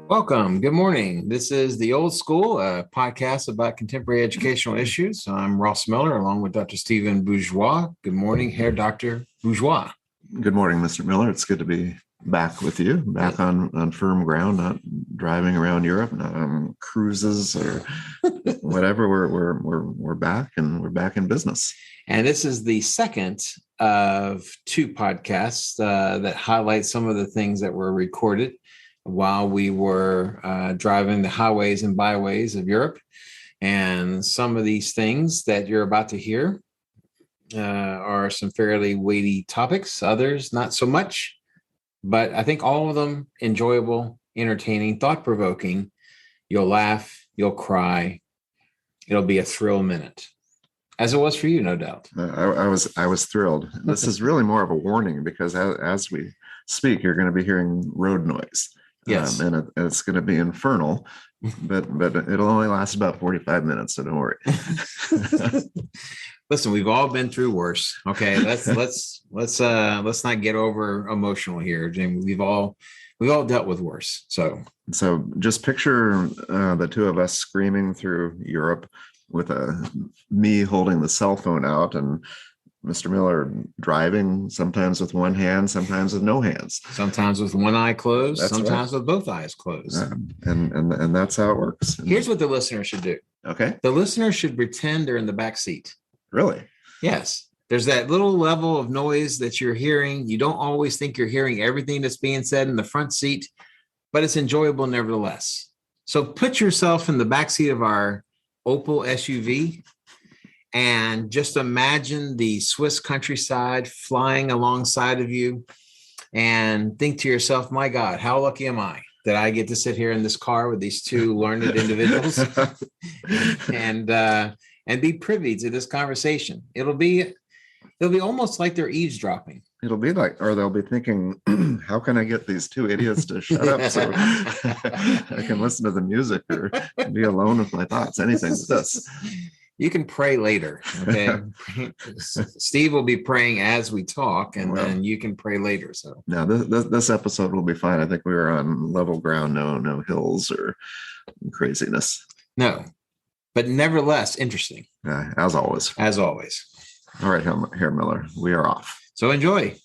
Welcome. Good morning. This is The Old School, a podcast about contemporary educational issues. I'm Ross Miller, along with Dr. Stephen Bourgeois. Good morning, Herr Dr. Bourgeois. Good morning, Mr. Miller. It's good to be back with you, back on firm ground, not driving around Europe, not on cruises or whatever. We're back, and we're back in business. And this is the second of two podcasts that highlight some of the things that were recorded while we were driving the highways and byways of Europe. And some of these things that you're about to hear are some fairly weighty topics, others not so much, but I think all of them enjoyable, entertaining, thought-provoking. You'll laugh, you'll cry. It'll be a thrill minute, as it was for you, no doubt. I was thrilled. This is really more of a warning because as we speak, you're going to be hearing road noise. Yes. And it's going to be infernal, but it'll only last about 45 minutes, so don't worry. Listen, we've all been through worse. Okay, let's not get over emotional here, Jim. We've all dealt with worse. So just picture the two of us screaming through Europe with me holding the cell phone out and Mr. Miller driving, sometimes with one hand, sometimes with no hands. Sometimes with one eye closed, sometimes with both eyes closed. And that's how it works. Here's what the listener should do. Okay. The listener should pretend they're in the back seat. Really? Yes. There's that little level of noise that you're hearing. You don't always think you're hearing everything that's being said in the front seat, but it's enjoyable nevertheless. So put yourself in the back seat of our Opel SUV and just imagine the Swiss countryside flying alongside of you and think to yourself, my God, how lucky am I that I get to sit here in this car with these two learned individuals and be privy to this conversation. It'll be almost like they're eavesdropping. It'll be like, or they'll be thinking, how can I get these two idiots to shut up so I can listen to the music or be alone with my thoughts, anything but this. You can pray later, okay? Steve will be praying as we talk, and then you can pray later. So now this episode will be fine. I think we were on level ground, no hills or craziness. No, but nevertheless, interesting. As always. As always. All right, Herr Miller, we are off. So enjoy.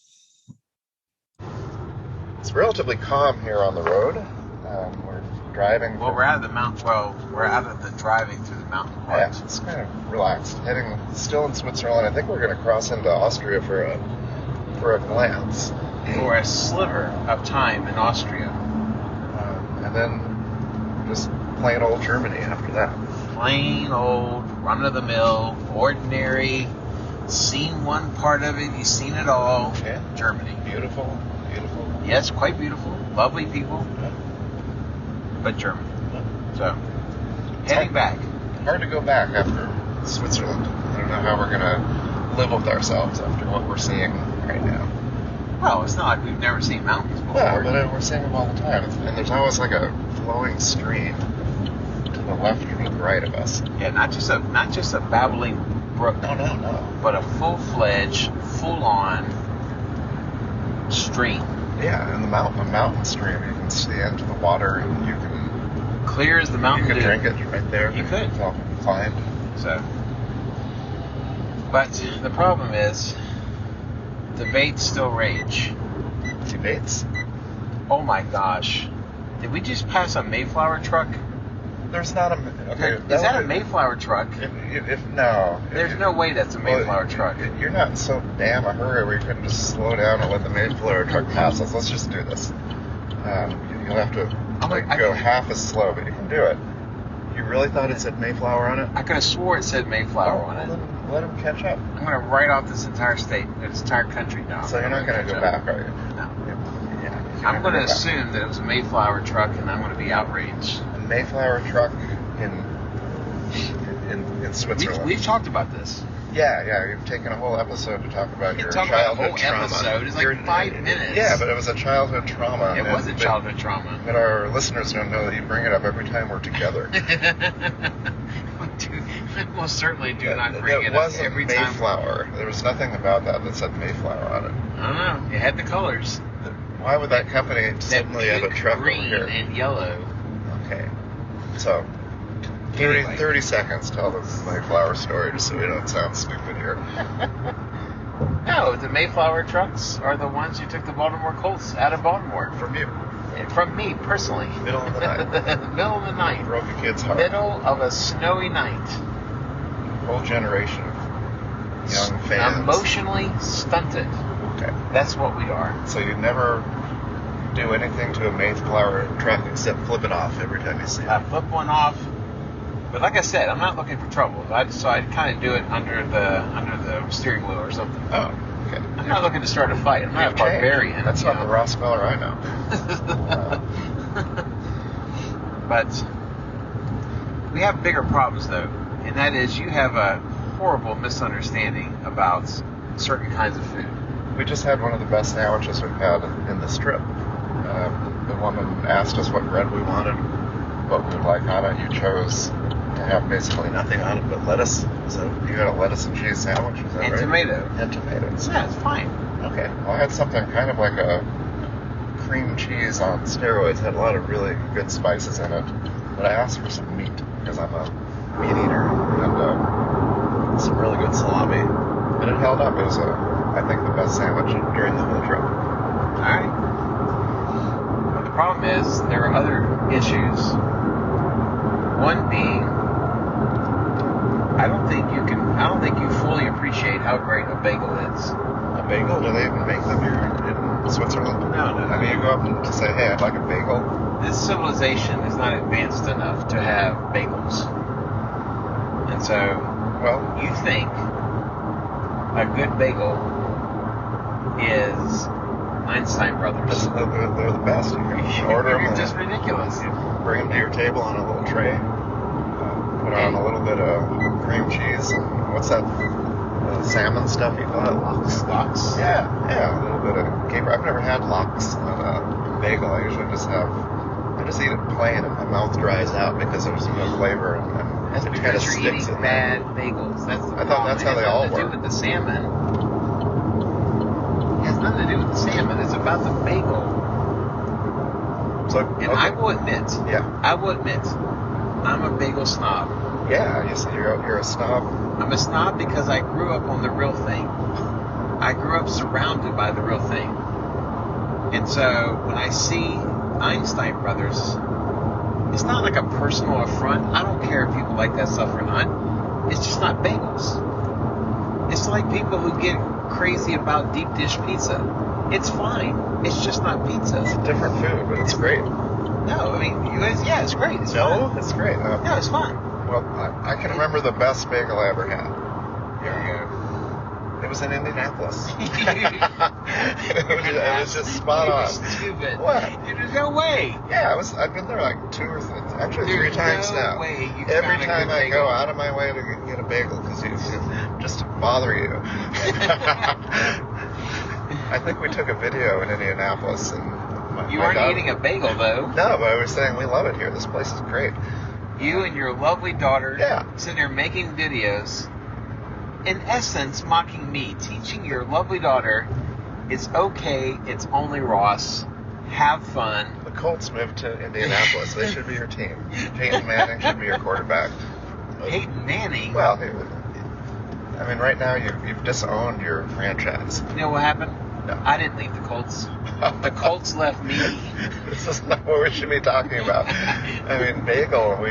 It's relatively calm here on the road. We're driving. Well, we're out of the mountain. Well, we're out of the driving through the mountain parts. Yeah, it's kind of relaxed. Heading still in Switzerland. I think we're going to cross into Austria for a glance. For a sliver of time in Austria. And then just plain old Germany after that. Plain old, run-of-the-mill, ordinary, seen one part of it, you've seen it all. Yeah. Germany. Beautiful. Yes, quite beautiful. Lovely people. Yeah. But German. So, heading back. Hard to go back after Switzerland. I don't know how we're going to live with ourselves after what we're seeing right now. Well, it's not like we've never seen mountains before. Yeah, but we're seeing them all the time. And there's always like a flowing stream to the left or to the right of us. Yeah, not just a babbling brook. No. But a full-fledged, full-on stream. Yeah, and a mountain stream. You can see into the water, and you can clear as the mountain. You could drink it right there. You could Climb. So, but the problem is, debates still rage. Debates? Oh my gosh! Did we just pass a Mayflower truck? There's not a. Okay, is that a Mayflower truck? If no. There's no way that's a Mayflower truck. You're not in so damn a hurry where you couldn't just slow down and let the Mayflower truck pass us. Let's just do this. You'll have to go half as slow, but you can do it. You really thought it said Mayflower on it? I could have swore it said Mayflower on it. Then let him catch up. I'm going to write off this entire state, this entire country now. So you're not going to go back, are you? No. Yeah. I'm going to assume that it was a Mayflower truck, and I'm going to be outraged. A Mayflower truck in Switzerland. We've talked about this. Yeah. You've taken a whole episode to talk about your childhood trauma. Episode. It's like 5 minutes. Yeah, but it was a childhood trauma. It was a childhood trauma. But our listeners don't know that you bring it up every time we're together. We'll certainly do not bring it up every time. It was Mayflower. There was nothing about that said Mayflower on it. I don't know. It had the colors. Why would that company suddenly have a truck green over here? And yellow. So 30, Anyway. 30 seconds, tell the Mayflower story just so we don't sound stupid here. No, the Mayflower trucks are the ones who took the Baltimore Colts out of Baltimore. From you. From me, personally. Middle of the night. Middle of the night. Broke a kid's heart. Middle of a snowy night. Whole generation of young fans. Emotionally stunted. Okay. That's what we are. So you never do anything to a Mayflower truck except flip it off every time you see it. I flip one off. But like I said, I'm not looking for trouble. So I kind of do it under the steering wheel or something. Oh, okay. I'm not looking to start a fight. I'm not a barbarian. That's not the Ross Miller I know. But we have bigger problems, though. And that is you have a horrible misunderstanding about certain kinds of food. We just had one of the best sandwiches we've had in the Strip. The woman asked us what bread we wanted, what we would like on it. You chose to have basically nothing on it but lettuce. So you got a lettuce and cheese sandwich, is that And right? tomato. And tomatoes. Yeah, it's fine. Okay. Well, I had something kind of like a cream cheese on steroids. Had a lot of really good spices in it. But I asked for some meat because I'm a meat eater, and some really good salami. And it held up. It was, I think, the best sandwich during the whole trip. All right. But the problem is there are other issues. One being, I don't think you fully appreciate how great a bagel is. A bagel? Do they even make them here in Switzerland? No. I mean, you go up and say, hey, I'd like a bagel. This civilization is not advanced enough to have bagels. And so, Well, you think a good bagel is Einstein Brothers. they're the best. You can order them. It's just ridiculous. Bring them to your table on a little tray. Put on a little bit of cream cheese. And what's that salmon stuff you call it? Lox. Yeah, a little bit of caper. I've never had lox on a bagel. I usually I just eat it plain and my mouth dries out because there's no flavor and That's it kind of because you're sticks eating in bad there. bagels. That's the I thought that's how they all It has nothing to do work. with the salmon. It has nothing to do with the salmon. It's about the bagel. So, And I will admit, I'm a bagel snob. Yeah, you say you're a snob. I'm a snob because I grew up on the real thing. I grew up surrounded by the real thing. And so when I see Einstein Brothers, it's not like a personal affront. I don't care if people like that stuff or not. It's just not bagels. It's like people who get crazy about deep dish pizza. It's fine. It's just not pizza. It's a different food, but it's great. No, I mean, it's great. It's No, fine. it's great. No, it's fine. Well, I can remember the best bagel I ever had. It was in Indianapolis. it was just spot on. You're stupid. What? There's no way. Yeah, I've been there like three times now. Every time I go out of my way to get a bagel because just to bother you. I think we took a video in Indianapolis and You weren't eating a bagel though. No, but I was saying we love it here. This place is great. You and your lovely daughter sitting there making videos, in essence mocking me, teaching your lovely daughter it's okay, it's only Ross, have fun. The Colts moved to Indianapolis. They should be your team. Peyton Manning should be your quarterback. Peyton Manning? Well, I mean, right now you've disowned your franchise. You know what happened? No. I didn't leave the Colts. The Colts left me. This is not what we should be talking about. I mean, bagel, we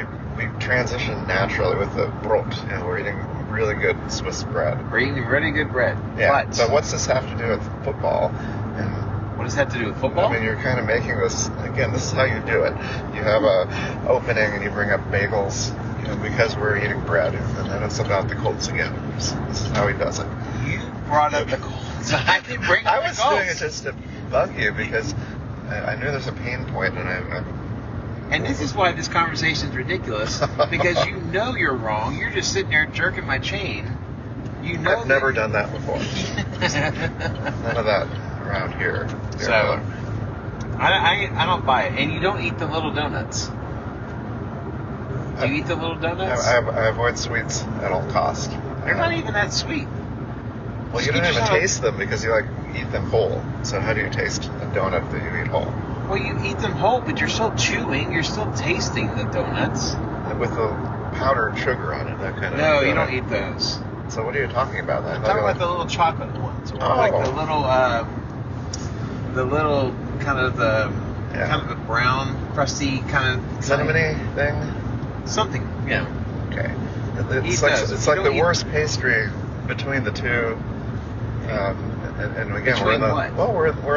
transitioned naturally with the brot, and we're eating really good Swiss bread. We're eating really good bread. Yeah. But what's this have to do with football? And what does that have to do with football? I mean, you're kind of making this, again, this is how you do it. You have a opening and you bring up bagels, because we're eating bread, and then it's about the Colts again. This is how he does it. You brought up the Colts. I didn't bring up the Colts. I was doing it just to bug you because I knew there's a pain point, and this is why this conversation is ridiculous, because you know you're wrong. You're just sitting there jerking my chain. You know I've never done that before. None of that around here. So, I don't buy it. And you don't eat the little donuts. Do you eat the little donuts? I avoid sweets at all costs. They're not even that sweet. Well, you don't even taste them because you eat them whole. So how do you taste a donut that you eat whole? Well, you eat them whole, but you're still chewing. You're still tasting the donuts. With the powdered sugar on it, that kind of. No, you don't eat those. So what are you talking about then? I'm talking about the little chocolate ones, or like the little kind of the brown, crusty kind of cinnamony thing. Something, yeah. Okay. It's like the worst pastry between the two. And again, we're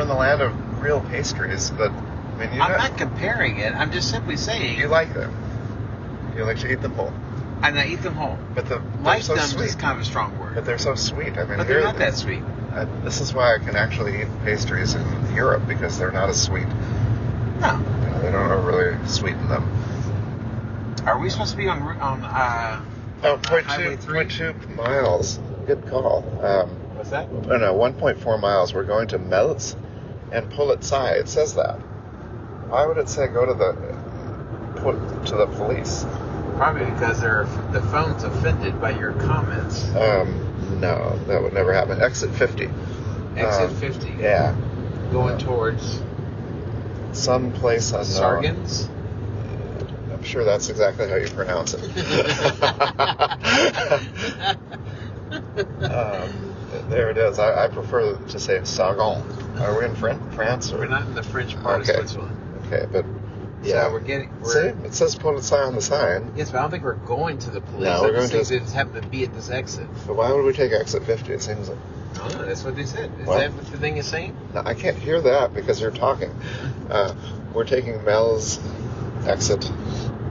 in the land of real pastries, but I mean, I'm not comparing it. I'm just simply saying. You like them. You like to eat them whole. And I eat them whole. But like so them sweet. is kind of a strong word. But they're so sweet. I mean, but they're not that sweet. This is why I can actually eat pastries in Europe, because they're not as sweet. No. They don't really sweeten them. Are we supposed to be on 0.2 miles. Good call. What's that? No, 1.4 miles. We're going to Melz and Polizei. It says that. Why would it say go to the police? Probably because the phone's offended by your comments. No, that would never happen. Exit 50. Exit 50. Yeah. Going towards some place unknown. Sargans? I'm sure that's exactly how you pronounce it. There it is. I prefer to say Sargon. Are we in France? Or? We're not in the French part of Switzerland. Okay, but yeah. So see, it says Polizei on the sign. Yes, but I don't think we're going to the police. No, we're going to. They just happen to be at this exit. But why would we take exit 50? It seems like. I don't know. That's what they said. Is that what the thing is saying? No, I can't hear that because you're talking. We're taking Mel's exit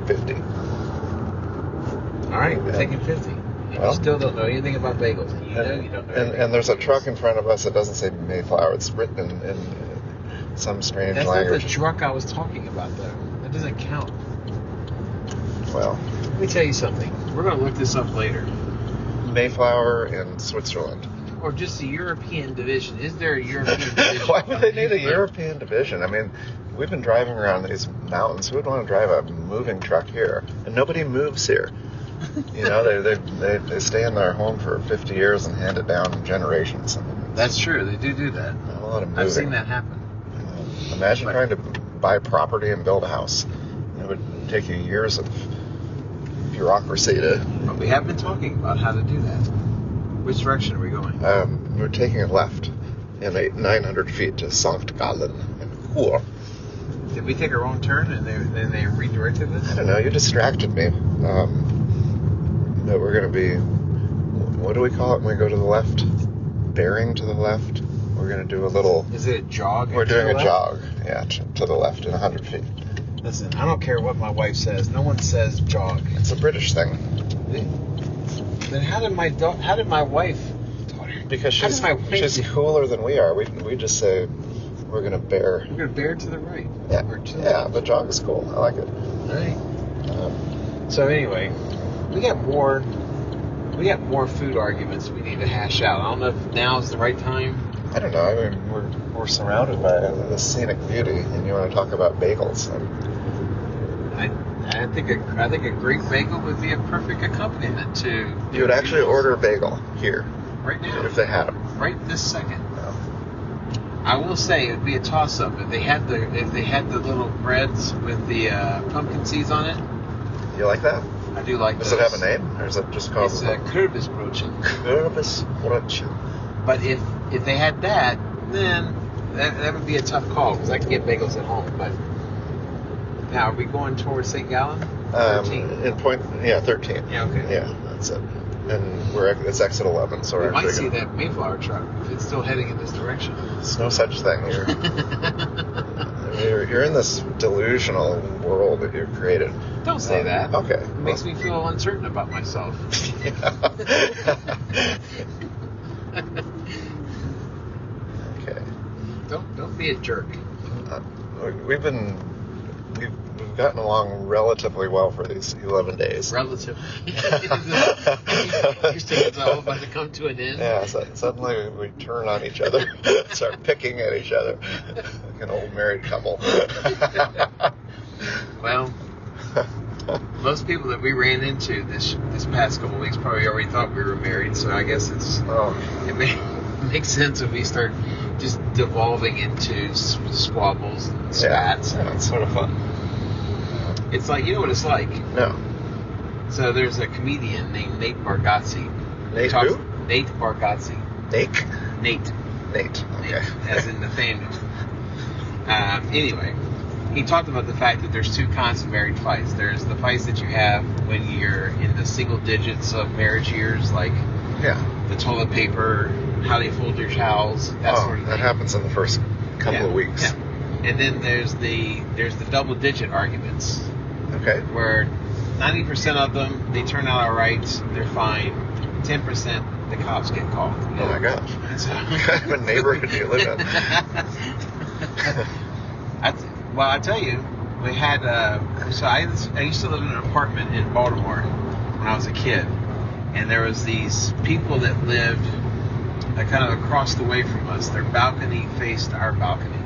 50. All right, we're taking 50. You still don't know anything about bagels. You don't know. And there's a truck in front of us that doesn't say Mayflower. It's written in some strange language. That's not the truck I was talking about, though. That doesn't count. Well, let me tell you something. We're going to look this up later. Mayflower in Switzerland. Or just the European division. Is there a European division? Why would they need a European division? I mean, we've been driving around these mountains. Who would want to drive a moving truck here? And nobody moves here. You know, they stay in their home for 50 years and hand it down in generations. That's true. They do that. A lot of moving. I've seen that happen. Imagine trying to buy property and build a house. It would take you years of bureaucracy to... But we have been talking about how to do that. Which direction are we going? We're taking it left in 900 feet to Sankt Gallen and Chur. Did we take a wrong turn and then they redirected us? I don't know. You distracted me. But we're going to be... What do we call it when we go to the left? Bearing to the left. We're going to do a little... Is it a jog? We're doing a jog, yeah, to the left in 100 feet. Listen, I don't care what my wife says. No one says jog. It's a British thing. Then how did my wife... Because she's cooler than we are. We just say we're going to bear. We're going to bear to the right. Yeah, but jog is cool. I like it. All right. So anyway, we got more food arguments we need to hash out. I don't know if now is the right time. I don't know. I mean, we're surrounded by the scenic beauty, and you want to talk about bagels. I think a great bagel would be a perfect accompaniment to. You would actually order a bagel here right now if they had them. Right this second. No. I will say it would be a toss-up if they had the little breads with the pumpkin seeds on it. You like that? I do like. Does it have a name, or is it just called? It's Kürbisbrötchen. Kürbisbrötchen. But if they had that, then that would be a tough call because I can get bagels at home. But now, are we going towards St. Gallen? 13. 13. Yeah, okay. Yeah, that's it. And it's exit 11, so we might see that Mayflower truck if it's still heading in this direction. It's no such thing. You're in this delusional world that you've created. Don't say that. Okay. It makes me feel uncertain about myself. Okay. Don't be a jerk. We've gotten along relatively well for these 11 days. Relatively. You're saying it's all about to come to an end? Yeah, so suddenly we turn on each other, start picking at each other, like an old married couple. Well, most people that we ran into this past couple of weeks probably already thought we were married, so I guess it make sense if we start just devolving into squabbles and spats. Yeah, it's sort of fun. It's like, you know what it's like? No. So there's a comedian named Nate Bargatze. Nate who? Nate Bargatze. Nate? Nate. Nate. Okay. As in Nathaniel. Anyway, he talked about the fact that there's two kinds of married fights. There's the fights that you have when you're in the single digits of marriage years, like the toilet paper, how they fold your towels, that sort of thing. That happens in the first couple of weeks. Yeah. And then there's the double digit arguments. Okay. Where 90% of them, they turn out all right, they're fine. 10%, the cops get called. Oh my gosh. What kind of a neighborhood do you live in? I tell you, we had, so I used to live in an apartment in Baltimore when I was a kid. And there was these people that lived kind of across the way from us. Their balcony faced our balcony.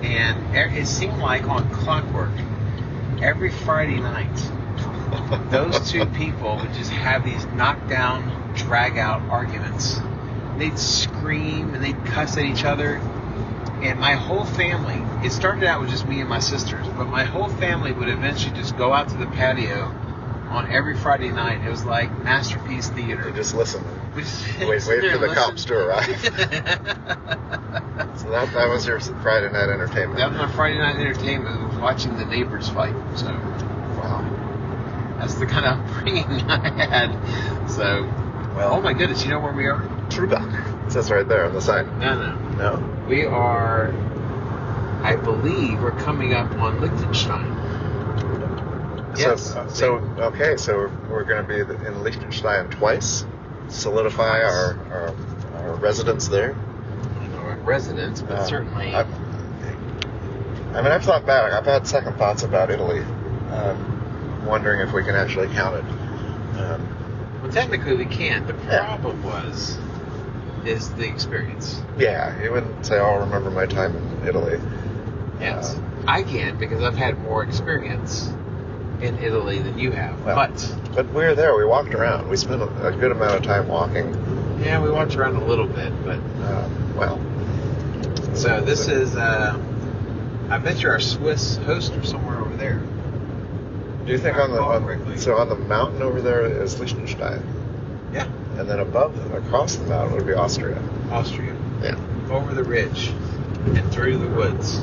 And it seemed like on clockwork, every Friday night, those two people would just have these knockdown, drag-out arguments. They'd scream and they'd cuss at each other. And my whole family, it started out with just me and my sisters, but my whole family would eventually just go out to the patio on every Friday night. It was like Masterpiece Theater. You just listen. Wait for the cops to arrive. So that was your Friday night entertainment. That was my Friday night entertainment, was watching the neighbors fight. So, wow. That's the kind of upbringing I had. So, well, oh my goodness, you know where we are? Trubach. It says right there on the sign. No. No? We are, I believe, we're coming up on Liechtenstein. Yes. So we're going to be in Liechtenstein twice. Solidify our residence there. I don't know about residence, but certainly. I've thought back. I've had second thoughts about Italy. Wondering if we can actually count it. Well, technically we can. The problem is the experience. Yeah, you wouldn't say, I'll remember my time in Italy. Yes. I can, because I've had more experience in Italy than you have. Well, but we were there. We walked around. We spent a good amount of time walking. Yeah, we walked around a little bit, but So this is. I bet you're our Swiss host or somewhere over there. Do you think on the mountain over there is Liechtenstein? Yeah. And then across the mountain would be Austria. Austria. Yeah. Over the ridge and through the woods.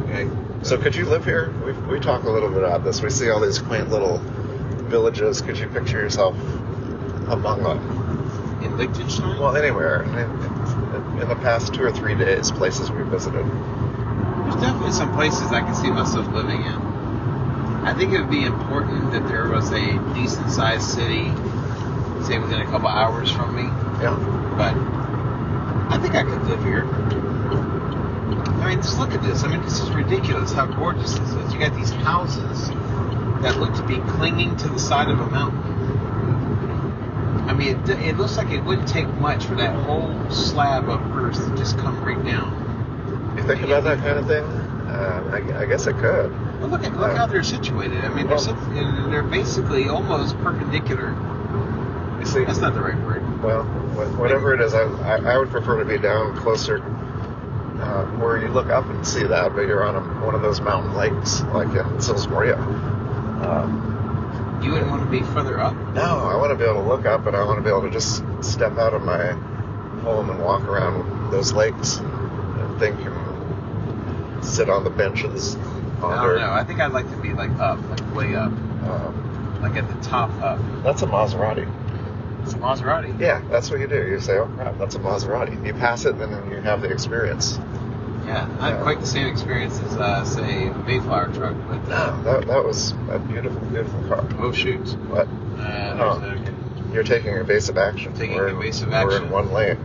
Okay. So could you live here? We talk a little bit about this. We see all these quaint little villages. Could you picture yourself among them? In Liechtenstein? Well, anywhere. In the past 2 or 3 days, places we visited. There's definitely some places I can see myself living in. I think it would be important that there was a decent-sized city, say within a couple hours from me. Yeah. But I think I could live here. I mean, just look at this. I mean, this is ridiculous how gorgeous this is. You got these houses that look to be clinging to the side of a mountain. I mean, it looks like it wouldn't take much for that whole slab of earth to just come right down. You think about that kind of thing? I guess it could. Well, look how they're situated. I mean, they're basically almost perpendicular. You see, that's not the right word. Well, whatever it is, I would prefer to be down closer, where you look up and see that, but you're on one of those mountain lakes, like in Silsmoria. You wouldn't want to be further up? No, I want to be able to look up, and I want to be able to just step out of my home and walk around those lakes and think and sit on the benches. I don't know. I think I'd like to be like up, like way up, like at the top up. That's a Maserati. It's a Maserati. Yeah, that's what you do. You say, "Oh crap, that's a Maserati." You pass it, and then you have the experience. Yeah, not quite the same experience as say a Mayflower truck, but no, that was a beautiful, beautiful car. Oh shoot! What? You're taking evasive action. We're in one lane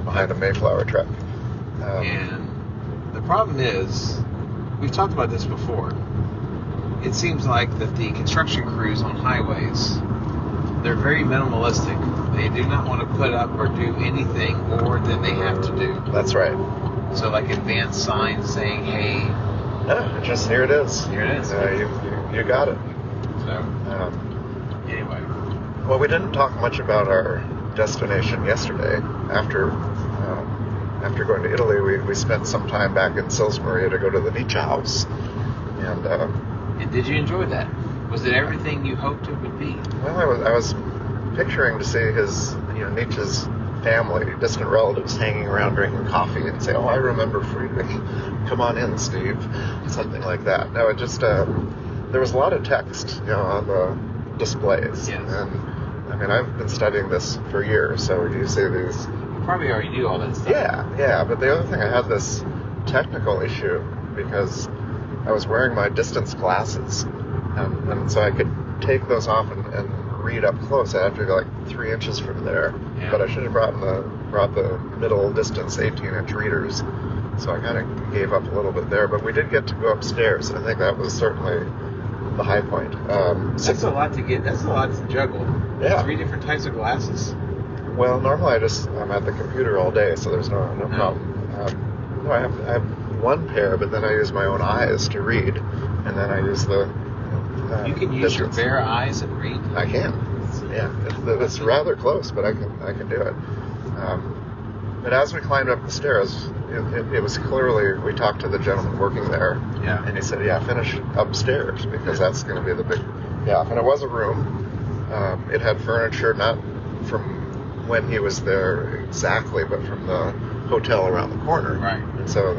behind a Mayflower truck. And the problem is, we've talked about this before. It seems like that the construction crews on highways, they're very minimalistic. They do not want to put up or do anything more than they have to do. That's right. So like advanced signs saying, hey. No, just here it is. Here it is. You got it. So, anyway. Well, we didn't talk much about our destination yesterday. After going to Italy, we spent some time back in Salisbury to go to the Nietzsche house. And did you enjoy that? Was it everything you hoped it would be? Well, I was picturing to see his, Nietzsche's family, distant relatives, hanging around drinking coffee and say, "Oh, I remember Friedrich. Come on in, Steve," something like that. No, it just there was a lot of text, on the displays. Yes. And I mean, I've been studying this for years, so you see these. You probably already knew all that stuff. Yeah. But the other thing, I had this technical issue because I was wearing my distance glasses, and so I could take those off and read up close. I had to go like 3 inches from there, but I should have brought the middle distance 18-inch readers. So I kind of gave up a little bit there, but we did get to go upstairs. I think that was certainly the high point. That's a lot to get. That's a lot to juggle. Yeah. 3 different types of glasses. Well, normally I'm at the computer all day, so there's no problem. No, I have one pair, but then I use my own eyes to read, and then I use the. You can use distance. your bare eyes and read. I can. Yeah, it's rather close, but I can do it. But as we climbed up the stairs, it was clearly, we talked to the gentleman working there, and he said, "Yeah, finish upstairs because that's going to be the big." Yeah, and it was a room. It had furniture not from when he was there exactly, but from the hotel around the corner. Right. And so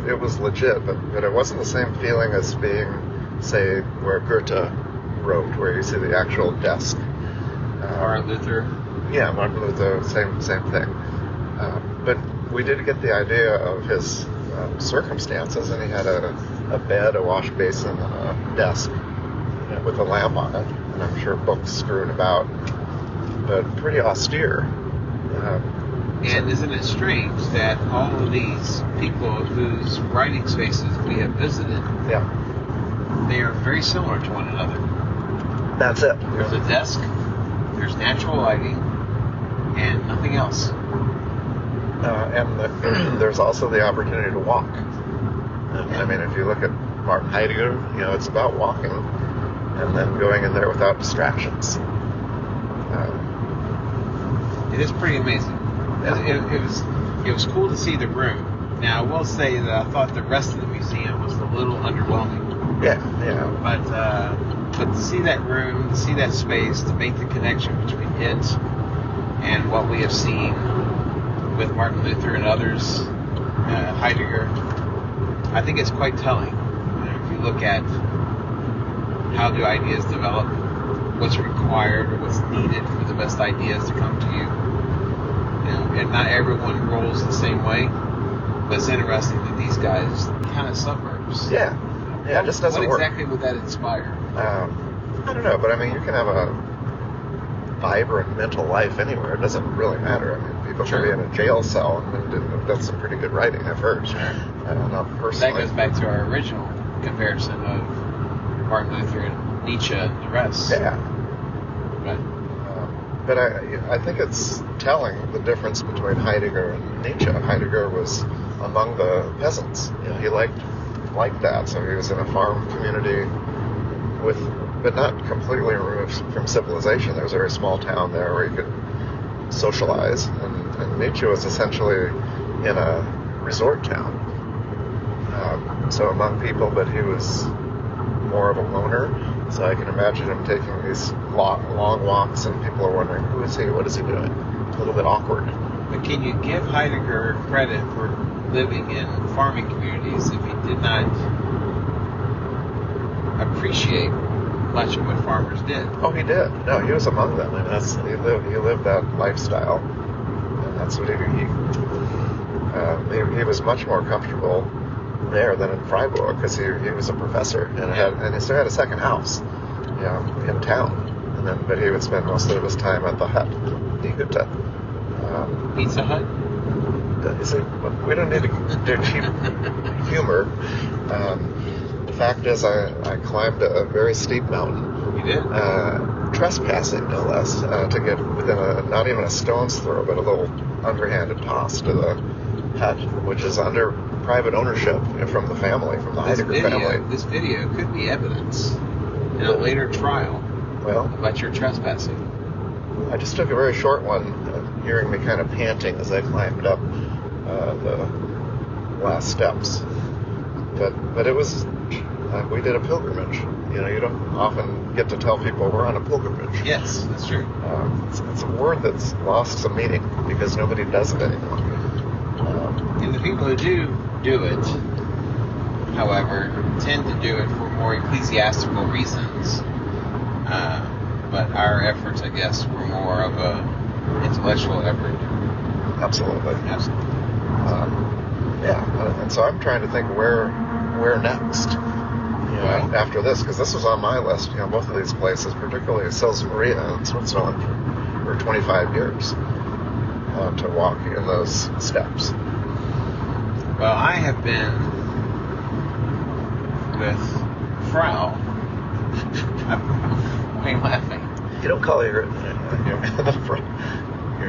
it was legit, but it wasn't the same feeling as being, say, where Goethe wrote, where you see the actual desk. Martin Luther. Yeah, Martin Luther, same thing. But we did get the idea of his circumstances, and he had a bed, a wash basin, and a desk with a lamp on it, and I'm sure books strewn about, but pretty austere. And isn't it strange that all of these people whose writing spaces we have visited, they are very similar to one another. That's it. There's a desk, there's natural lighting, and nothing else. And there's also the opportunity to walk. I mean, if you look at Martin Heidegger, it's about walking and then going in there without distractions. It is pretty amazing. It was cool to see the room. Now, I will say that I thought the rest of the museum was a little underwhelming. Yeah. But to see that room, to see that space, to make the connection between it and what we have seen with Martin Luther and others, Heidegger, I think it's quite telling. If you look at how do ideas develop, what's required or what's needed for the best ideas to come to you. And not everyone rolls the same way, but it's interesting that these guys kind of suburbs. Yeah, it just doesn't work. What exactly would that inspire? I don't know, but I mean, you can have a vibrant mental life anywhere. It doesn't really matter. I mean, people can be in a jail cell and have done some pretty good writing, I've heard. Not personally. That goes back to our original comparison of Martin Luther and Nietzsche and the rest. Yeah. But I think it's telling the difference between Heidegger and Nietzsche. Heidegger was among the peasants. He liked that, so he was in a farm community but not completely removed from civilization. There was a very small town there where he could socialize, and Nietzsche was essentially in a resort town. So among people, but he was more of a loner. So I can imagine him taking these long walks, and people are wondering, who is he? What is he doing? A little bit awkward. But can you give Heidegger credit for living in farming communities if he did not appreciate much of what farmers did? Oh, he did. No, he was among them, and he lived that lifestyle, and that's what he was much more comfortable there than in Freiburg, because he was a professor and he still had a second house, in town. But he would spend most of his time at the hut, die Hütte. Pizza Hut? We don't need to do cheap humor. The fact is, I climbed a very steep mountain. You did? Trespassing, no less, to get within not even a stone's throw, but a little underhanded toss to the hut, which is under private ownership from the family, from the Heidegger family. This video could be evidence in a later trial about your trespassing. I just took a very short one, hearing me kind of panting as I climbed up the last steps. But it was, we did a pilgrimage. You don't often get to tell people we're on a pilgrimage. Yes, that's true. It's a word that's lost some meaning because nobody does it anymore. And the people who do it, however, tend to do it for more ecclesiastical reasons. But our efforts, I guess, were more of a intellectual effort. Absolutely. Yeah, and so I'm trying to think where next. After this, because this was on my list. Both of these places, particularly Sils Maria in Switzerland, for 25 years to walk in those steps. Well, I have been with Frau. Why are you laughing? You don't call her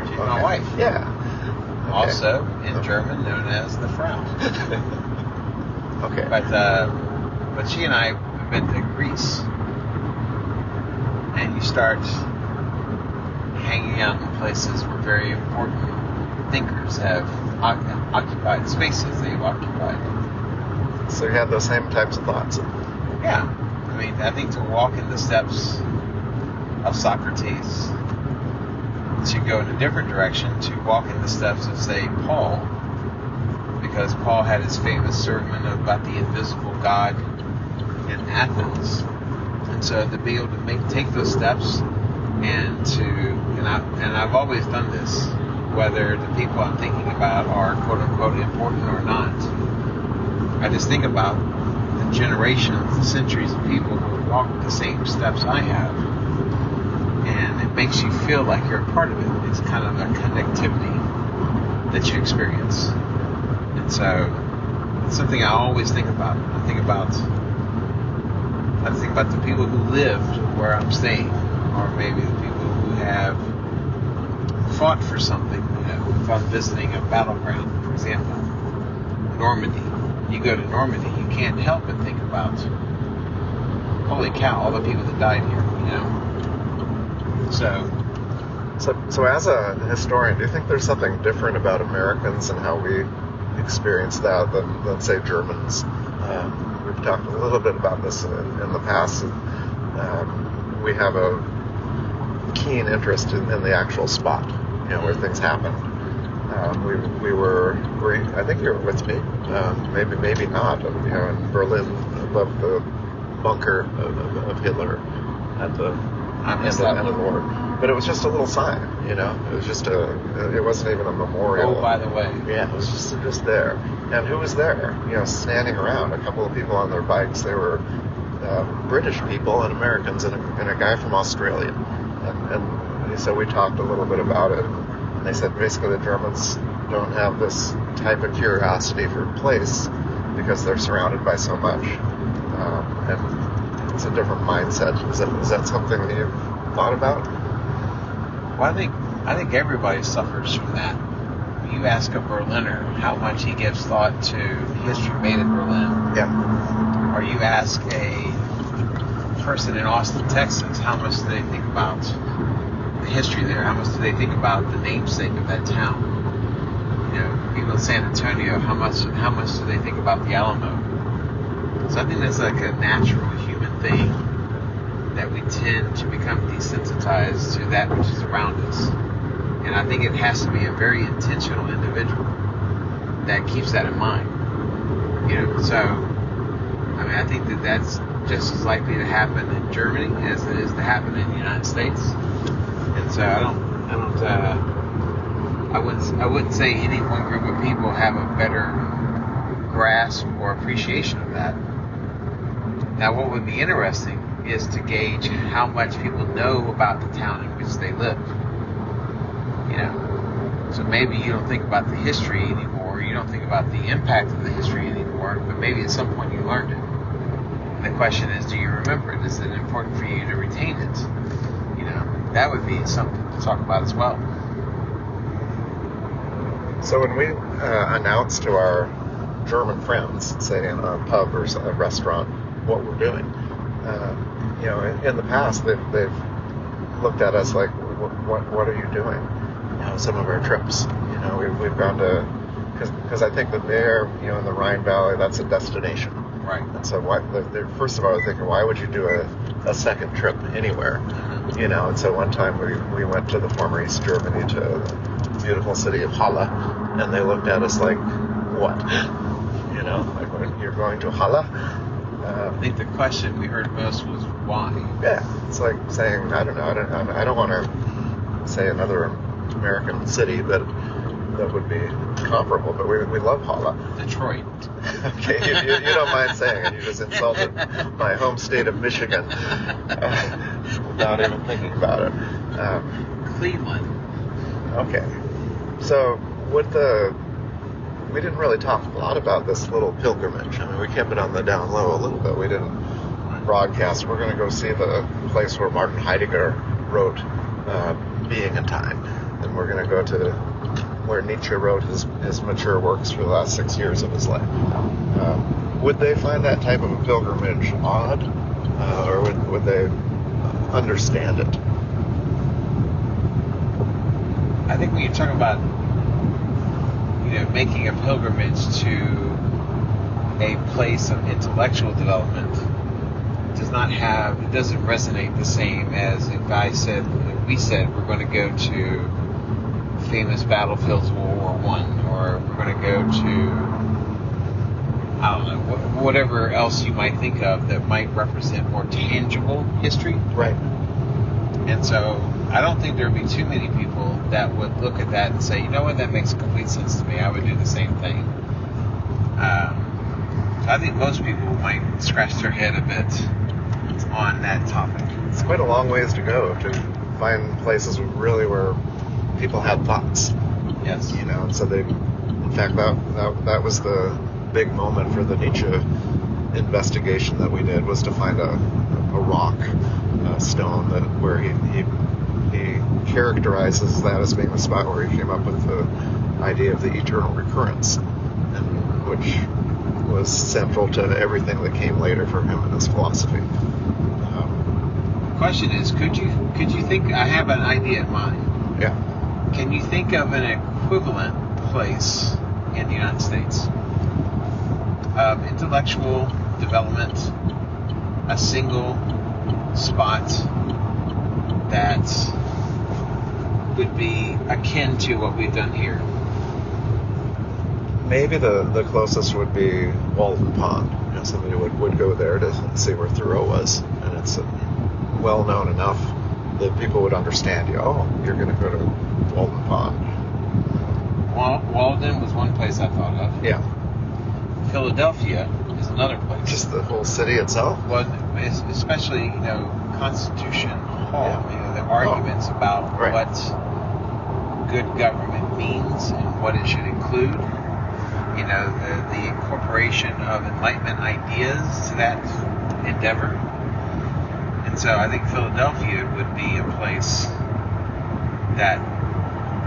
She's my wife. Yeah. Okay. Also, in German, known as the Frau. Okay. But she and I have been to Greece, and you start hanging out in places where very important thinkers have occupied spaces they've occupied. So you had those same types of thoughts. Yeah. I mean, I think to walk in the steps of Socrates, to go in a different direction, to walk in the steps of, say, Paul, because Paul had his famous sermon about the invisible God in Athens. And so to be able to take those steps and I've always done this, whether the people I'm thinking about are quote unquote important or not. I just think about the generations, the centuries of people who have walked the same steps I have. And it makes you feel like you're a part of it. It's kind of a connectivity that you experience. And so it's something I always think about. I think about the people who lived where I'm staying, or maybe the people who have fought for something. If I'm visiting a battleground, for example, Normandy. You go to Normandy, you can't help but think about, holy cow, all the people that died here, So as a historian, do you think there's something different about Americans and how we experience that than say, Germans? We've talked a little bit about this in the past. We have a keen interest in the actual spot, where things happen. We were, I think you were with me, maybe not, in Berlin above the bunker of Hitler at the end of the war. But it was just a little sign, it was just it wasn't even a memorial. Oh, by the way. Yeah, it was just there. And who was there, standing around? A couple of people on their bikes. They were British people and Americans and a guy from Australia. And so we talked a little bit about it. And they said basically the Germans don't have this type of curiosity for place because they're surrounded by so much. And it's a different mindset. Is that something that you've thought about? Well, I think everybody suffers from that. You ask a Berliner how much he gives thought to history made in Berlin. Yeah. Or you ask a person in Austin, Texas, how much do they think about the history there? How much do they think about the namesake of that town? People in San Antonio, how much do they think about the Alamo? So I think that's like a natural human thing, that we tend to become desensitized to that which is around us. And I think it has to be a very intentional individual that keeps that in mind. So, I mean, I think that's just as likely to happen in Germany as it is to happen in the United States. And so I wouldn't say any one group of people have a better grasp or appreciation of that. Now, what would be interesting is to gauge how much people know about the town in which they live. So maybe you don't think about the history anymore, you don't think about the impact of the history anymore, but maybe at some point you learned it. And the question is, do you remember it? Is it important for you to retain it? That would be something to talk about as well. So when we announce to our German friends, say in a pub or a restaurant, what we're doing, in the past they've looked at us like what are you doing? Some of our trips, we've gone to, because I think that there, in the Rhine Valley, that's a destination. Right. And so first of all, I was thinking, why would you do a second trip anywhere? And so one time we went to the former East Germany, to the beautiful city of Halle, and they looked at us like, what? Like, you're going to Halle? I think the question we heard most was why. Yeah, it's like saying, I don't know, I don't want to say another American city, but that would be comparable. But we love Halle. Detroit. Okay, you don't mind saying it. You just insulted my home state of Michigan without even thinking about it. Cleveland. Okay, so we didn't really talk a lot about this little pilgrimage. I mean, we kept it on the down low a little bit. We didn't broadcast. We're going to go see the place where Martin Heidegger wrote Being and Time. And we're going to go to where Nietzsche wrote his mature works for the last 6 years of his life. Would they find that type of a pilgrimage odd? Or would they understand it? I think when you're talking about making a pilgrimage to a place of intellectual development, it doesn't resonate the same as if we said we're going to go to famous battlefields of World War I, or we're going to go to, I don't know, whatever else you might think of that might represent more tangible history. Right. And so I don't think there would be too many people that would look at that and say, you know what, that makes complete sense to me. I would do the same thing. I think most people might scratch their head a bit on that topic. It's quite a long ways to go to find places really where people had thoughts. Yes. And so in fact, that was the big moment for the Nietzsche investigation that we did, was to find a rock, a stone where he characterizes that as being the spot where he came up with the idea of the eternal recurrence, and which was central to everything that came later for him in his philosophy. The question is, could you think? I have an idea in mind. Yeah. Can you think of an equivalent place in the United States of intellectual development, a single spot that would be akin to what we've done here? Maybe the closest would be Walden Pond. Somebody would go there to see where Thoreau was, and it's well known enough that people would understand you. Oh, you're going to go to Walden Pond. Walden was one place I thought of. Yeah. Philadelphia is another place. Just the whole city itself? Well, especially, Constitution Hall. Yeah. The arguments about right. what good government means and what it should include. The incorporation of Enlightenment ideas to that endeavor. And so I think Philadelphia would be a place that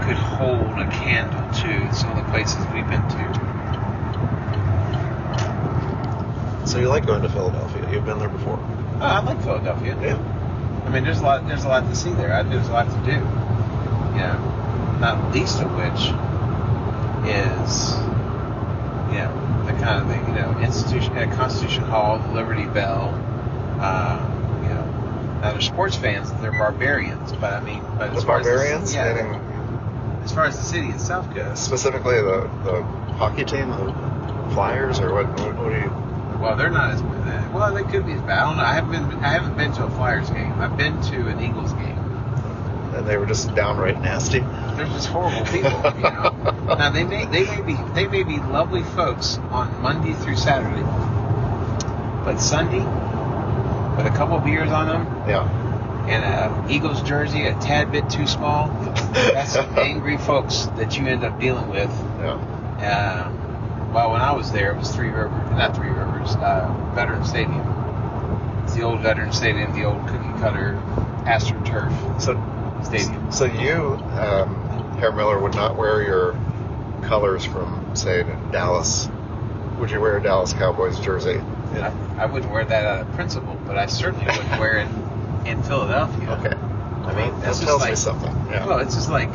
could hold a candle to some of the places we've been to. So you like going to Philadelphia? You've been there before? Oh, I like Philadelphia. Yeah. I mean, there's a lot to see there. There's a lot to do. Not least of which is, the kind of thing, institution, Constitution Hall, the Liberty Bell. Now they're sports fans; they're barbarians. But as far barbarians, as far as the city itself goes, specifically the hockey team, the Flyers, or what do you? Well, they're not as bad. Well, they could be as bad. I don't know. I haven't been to a Flyers game. I've been to an Eagles game. And they were just downright nasty. They're just horrible people, Now they may be lovely folks on Monday through Saturday, but Sunday, with a couple beers on them, and a Eagles jersey a tad bit too small, that's some angry folks that you end up dealing with. Yeah. Well, when I was there, it was Veteran Stadium. It's the old Veteran Stadium, the old cookie cutter AstroTurf stadium. So you, Herr Miller, would not wear your colors from, say, Dallas. Would you wear a Dallas Cowboys jersey? I wouldn't wear that out of principle, but I certainly wouldn't wear it in Philadelphia. Okay. mean, that that's tells just me like something. Yeah. well, it's just like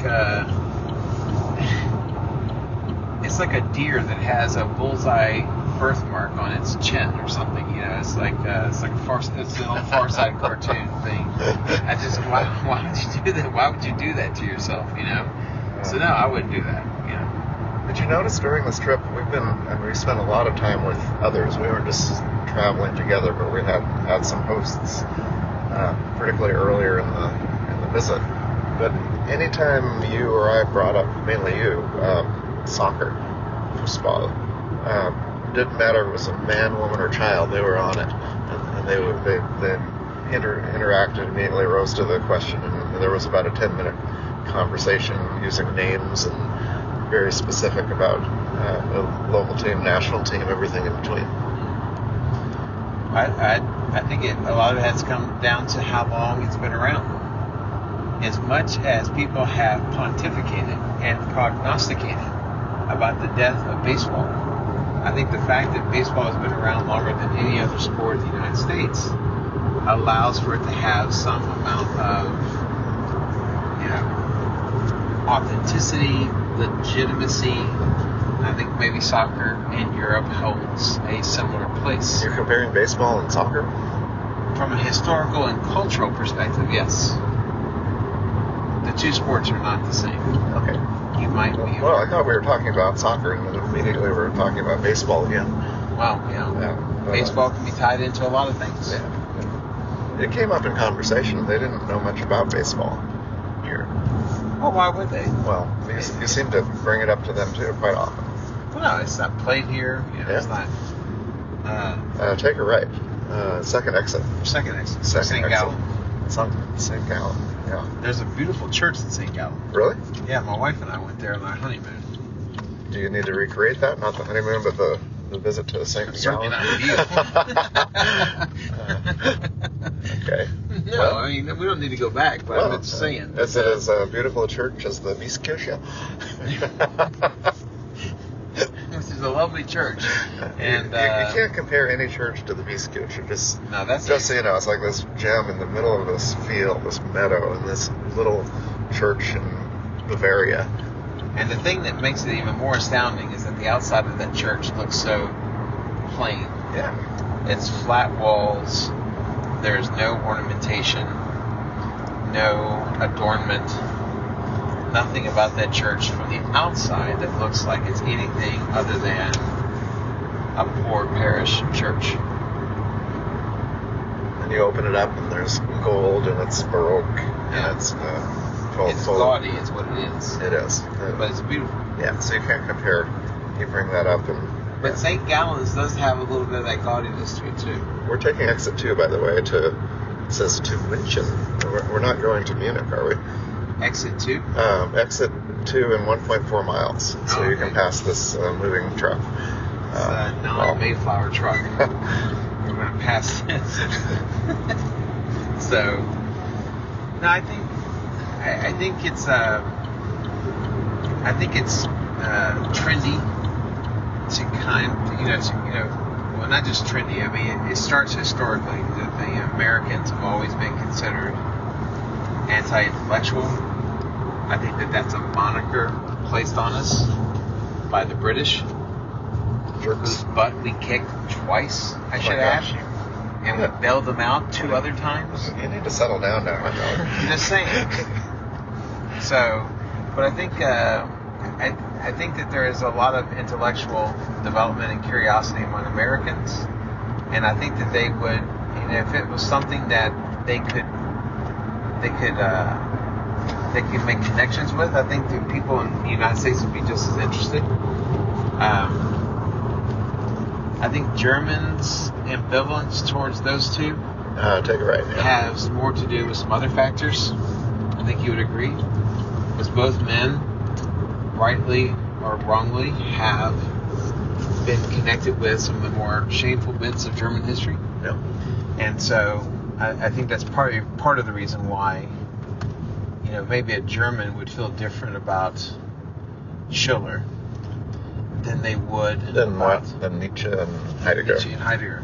it's like a deer that has a bullseye birthmark on its chin or something. You know, it's like it's an old Far Side cartoon thing. I just why would you do that? Why would you do that to yourself? You know. So no, I wouldn't do that. You know. Did you notice during this trip we spent a lot of time with others. We weren't just traveling together, but we had some hosts, particularly earlier in the visit. But anytime you or I brought up, mainly you, soccer, football, didn't matter if it was a man, woman, or child, they were on it, and they interacted immediately, rose to the question, and there was about a 10-minute conversation using names and very specific about the local team, national team, everything in between. I think a lot of it has come down to how long it's been around. As much as people have pontificated and prognosticated about the death of baseball, I think the fact that baseball has been around longer than any other sport in the United States allows for it to have some amount of, you know, authenticity, legitimacy. I think maybe soccer in Europe holds a similar place. You're comparing baseball and soccer? From a historical and cultural perspective, yes. The two sports are not the same. Okay. You might be. Well, I thought we were talking about soccer, and then immediately we were talking about baseball again. Well, you know, baseball can be tied into a lot of things. Yeah. It came up in conversation. They didn't know much about baseball here. Well, why would they? Well, you seem to bring it up to them too quite often. Well, no, it's not played here. You know, Yeah. It's not. Take a right. Second exit. Second exit. Second St. exit. Gallen. St. Gallen. Yeah. There's a beautiful church in St. Gallen. Really? Yeah, my wife and I went there on our honeymoon. Do you need to recreate that? Not the honeymoon, but the visit to St. Certainly Gallen? not beautiful. Okay. No, Well, I mean, we don't need to go back, but I'm just saying. Is it as beautiful a church as the Biskirche? This is a lovely church. And you can't compare any church to the Biskirche. Just so you know, it's like this gem in the middle of this field, this meadow, and this little church in Bavaria. And the thing that makes it even more astounding is that the outside of that church looks so plain. Yeah. It's flat walls. There's no ornamentation, no adornment, nothing about that church from the outside that looks like it's anything other than a poor parish church. And you open it up and there's gold and it's Baroque and it's gaudy is what it is. It is. But it's beautiful. Yeah, so you can't compare. You bring that up and... But St. Gallen's does have a little bit of that gaudiness to it too. We're taking exit 2, by the way, it says to München. We're not going to Munich, are we? Exit 2? Exit 2 in 1.4 miles. So you can pass this moving truck. It's a non-Mayflower truck. We're going to pass this. So, no, I think it's trendy to well, not just trendy. I mean, it starts historically. The Americans have always been considered anti-intellectual. I think that's a moniker placed on us by the British, whose butt we kicked twice, I should add. And we bailed them out 2 other times. You need to settle down now. I'm just saying. So, but I think I think that there is a lot of intellectual development and curiosity among Americans, and I think that they would, if it was something that they could make connections with, I think that people in the United States would be just as interested. I think Germans' ambivalence towards those two has more to do with some other factors. I think you would agree, because both men, rightly or wrongly, have been connected with some of the more shameful bits of German history. Yeah. And so I think that's part of the reason why, maybe a German would feel different about Schiller than they would than Nietzsche and Heidegger.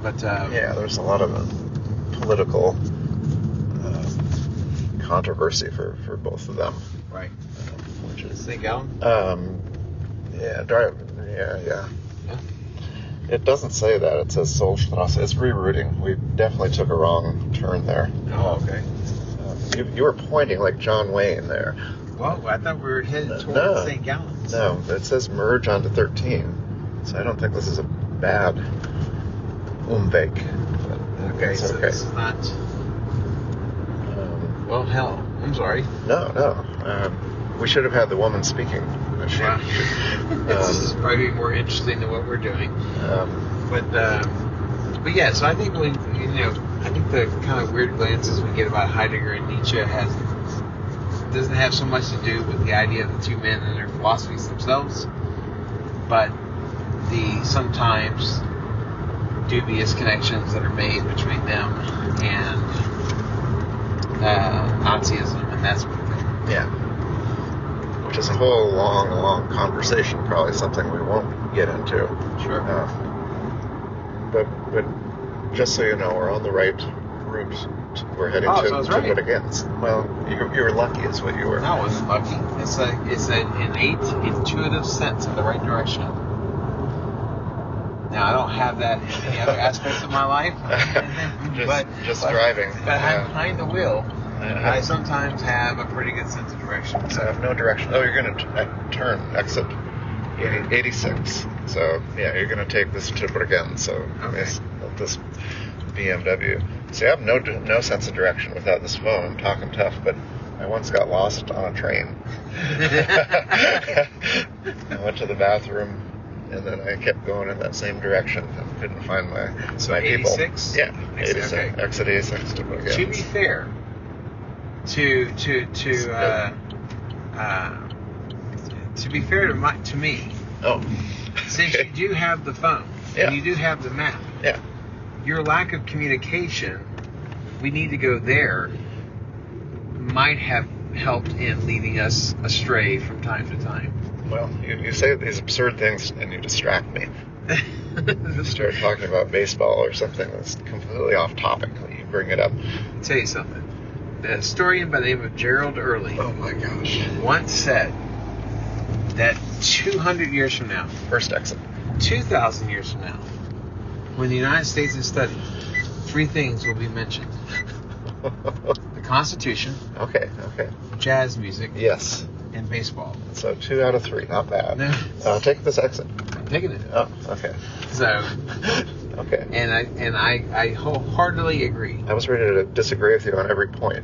But there's a lot of political controversy for both of them. Right. Which is St. Gallen? Yeah. It doesn't say that. It says Solstrasse. It's rerouting. We definitely took a wrong turn there. Oh, okay. You were pointing like John Wayne there. Well, I thought we were headed towards St. Gallen. No, it says merge onto 13. So I don't think this is a bad Umweg. Okay, so okay. This is not... well, hell, I'm sorry. No. We should have had the woman speaking. Wow. This is probably more interesting than what we're doing. But yeah, so I think I think the kind of weird glances we get about Heidegger and Nietzsche doesn't have so much to do with the idea of the two men and their philosophies themselves, but the sometimes dubious connections that are made between them and Nazism and that sort of thing. Yeah. Which is a whole long conversation, probably something we won't get into. Sure. But just so you know, we're on the right route. We're heading to Bourgeois. Well, you were lucky, is what you were. No, I wasn't lucky. It's an innate, intuitive sense of the right direction. Now, I don't have that in any other aspects of my life. just driving. But I'm behind the wheel. I sometimes have a pretty good sense of direction. So I have no direction. Oh, you're going to exit 86. So, yeah, you're going to take this to Bergen. So, this BMW. See, I have no sense of direction without this phone. I'm talking tough, but I once got lost on a train. I went to the bathroom, and then I kept going in that same direction and couldn't find my people. 86? Yeah, 86. Okay. Exit 86 to Bergen. To be fair, to be fair to me, since you do have the phone, and you do have the map, your lack of communication, we need to go there, might have helped in leading us astray from time to time. Well, you say these absurd things and you distract me. You start talking about baseball or something that's completely off topic. You bring it up. I'll tell you something. The historian by the name of Gerald Early once said that 200 years from now, first exit, 2,000 years from now, when the United States is studied, 3 things will be mentioned. The Constitution. Okay. Jazz music. Yes. And baseball. So 2 out of 3, not bad. No. Take this exit. I'm taking it. Oh, okay. So. Okay. And I wholeheartedly agree. I was ready to disagree with you on every point.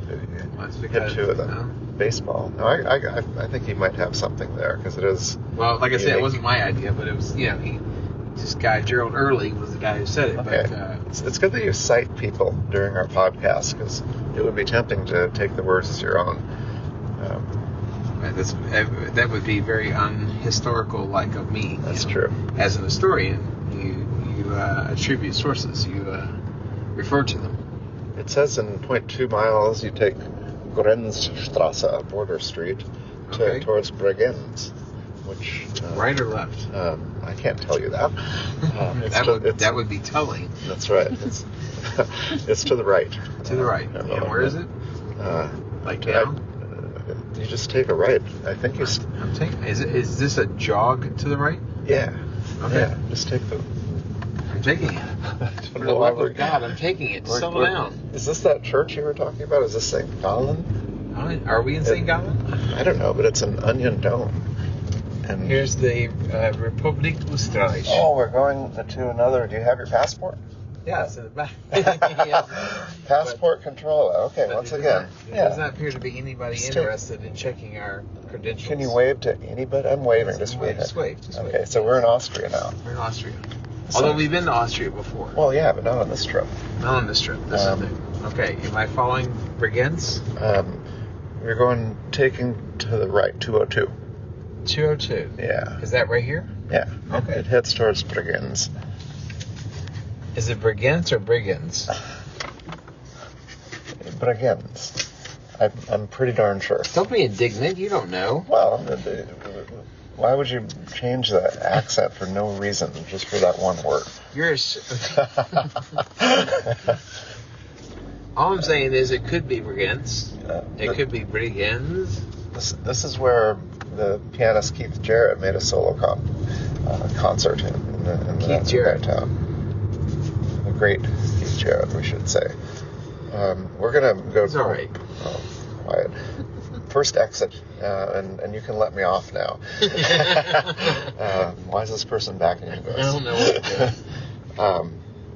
That's Hit 2 of them. Baseball. No, I think he might have something there because it is. Well, like I said, it wasn't my idea, but it was this guy Gerald Early was the guy who said it. Okay. But it's good that you cite people during our podcast because it would be tempting to take the words as your own. That would be very unhistorical like of me. That's true. As an historian, you attribute sources. You refer to them. It says in 0.2 miles you take Grenzstrasse, Border Street, towards Bregenz, which right or left? I can't tell you that. That would be telling. That's right. It's to the right. To the right. And where is it? Down. You just take a right. I think you. I'm taking. Is this a jog to the right? Yeah. Okay. Yeah, just take the. I'm taking it. For the love of God, I'm taking it. Settle down. Is this that church you were talking about? Is this St. Gallen? Are we in St. Gallen? I don't know, but it's an onion dome. And here's the Republik Österreich. Oh, we're going to another. Do you have your passport? Yeah, it's in the back. Passport control. Okay, once again. There does not appear to be anybody interested in checking our credentials. Can you wave to anybody? I'm waving. Just wave. Okay, so we're in Austria now. We're in Austria. Although we've been to Austria before. Well, yeah, but not on this trip. Not on this trip. This is new. Okay, am I following Bregenz? We're taking to the right, 202. 202? Yeah. Is that right here? Yeah. Okay. It heads towards Bregenz. Is it Bregenz or Brigands? Bregenz. I'm pretty darn sure. Don't be indignant. You don't know. Well, why would you change the accent for no reason, just for that one word? All I'm saying is it could be Brigands. It could be Brigands. This is where the pianist Keith Jarrett made a solo concert in that town. The great Keith Jarrett, we should say. We're gonna go. It's all right. Oh, quiet. First exit, and you can let me off now. Why is this person backing into us? I don't know what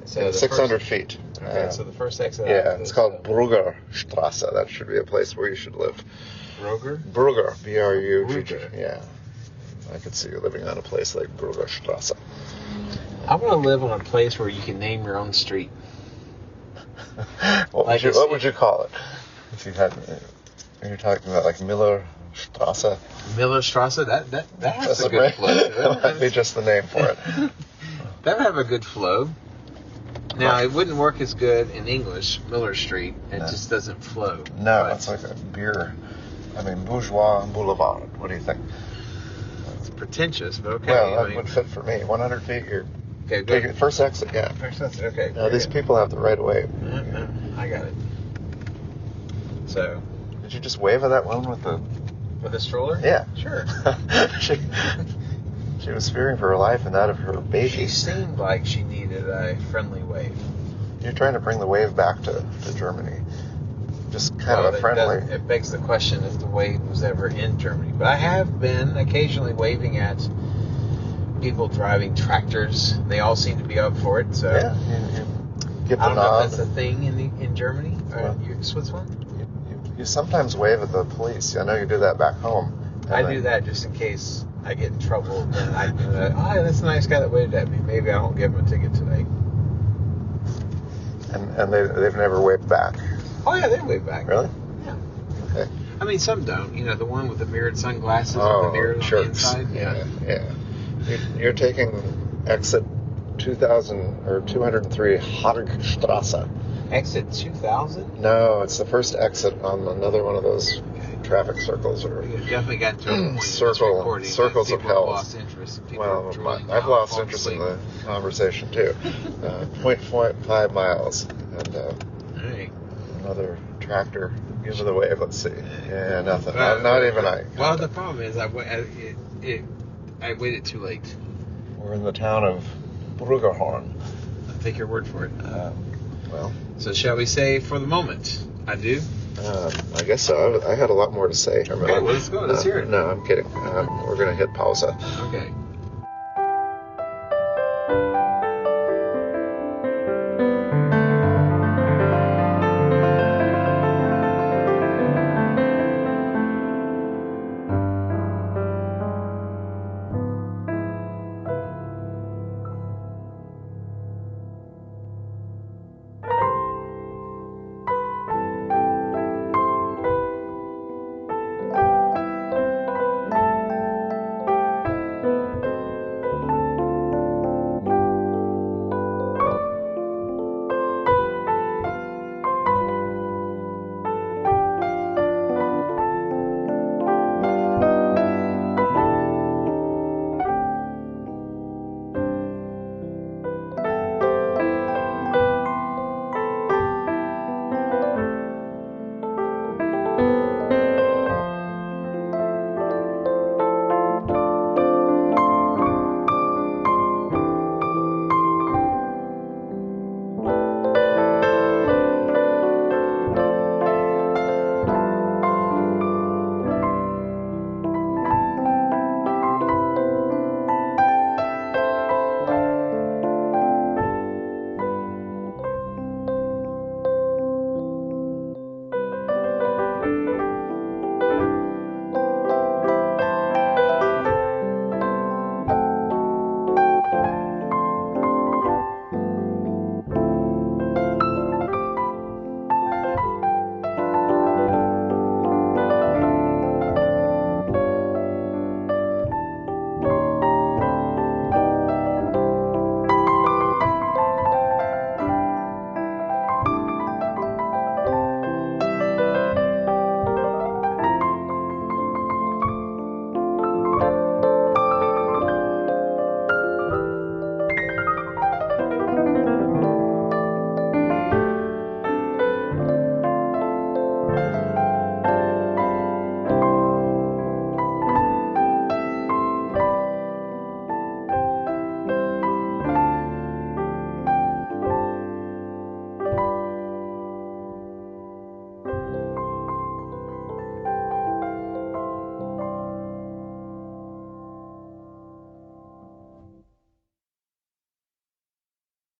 so 600 feet. Okay, so the first exit. Yeah, it's called Brugger Strasse. That should be a place where you should live. Brugger, B-R-U-G-G. Yeah, I could see you living on a place like Brugger Strasse. I want to live on a place where you can name your own street. What would you call it? If you had, you're talking about like Miller Strasse. Miller Strasse. That has a good flow. That might be just the name for it. That would have a good flow. Now, it wouldn't work as good in English, Miller Street. It just doesn't flow. No, it's like a beer. I mean, Bourgeois and Boulevard. What do you think? It's pretentious, but okay. Well, that would fit for me. 100 feet, you're... Okay, good. First exit, yeah. First exit, okay. Now, these people have the right of way. I got it. So... Did you just wave at that one with the... With the stroller? Yeah. Sure. She was fearing for her life and that of her baby. She seemed like she needed a friendly wave. You're trying to bring the wave back to Germany. Just kind of a friendly... It begs the question if the wave was ever in Germany. But I have been occasionally waving at people driving tractors. They all seem to be up for it. So yeah, you give the I don't know nod. if that's a thing in Germany or Switzerland. You sometimes wave at the police. I know you do that back home. I do that just in case I get in trouble. And that's a nice guy that waved at me. Maybe I won't give him a ticket today. And they've never waved back. Oh yeah, they wave back. Really? Yeah. Okay. I mean, some don't. You know, the one with the mirrored sunglasses with the mirrors on the inside. Yeah. You're taking exit 2000 or 203 Hargstrasse. Exit 2000? No, it's the first exit on another one of those traffic circles. Or you definitely got to a point circles of hell. Lost interest. Well, I've lost interest in the conversation too. 0.5 miles and another tractor. Give her the wave. Let's see. Yeah, nothing. Not even I. Well, the problem is I waited too late. We're in the town of Bruggerhorn. I'll take your word for it. Well. So shall we say for the moment, adieu? I guess so. I had a lot more to say. Okay, well, let's go. Let's hear it. No, I'm kidding. We're going to hit pause. Okay.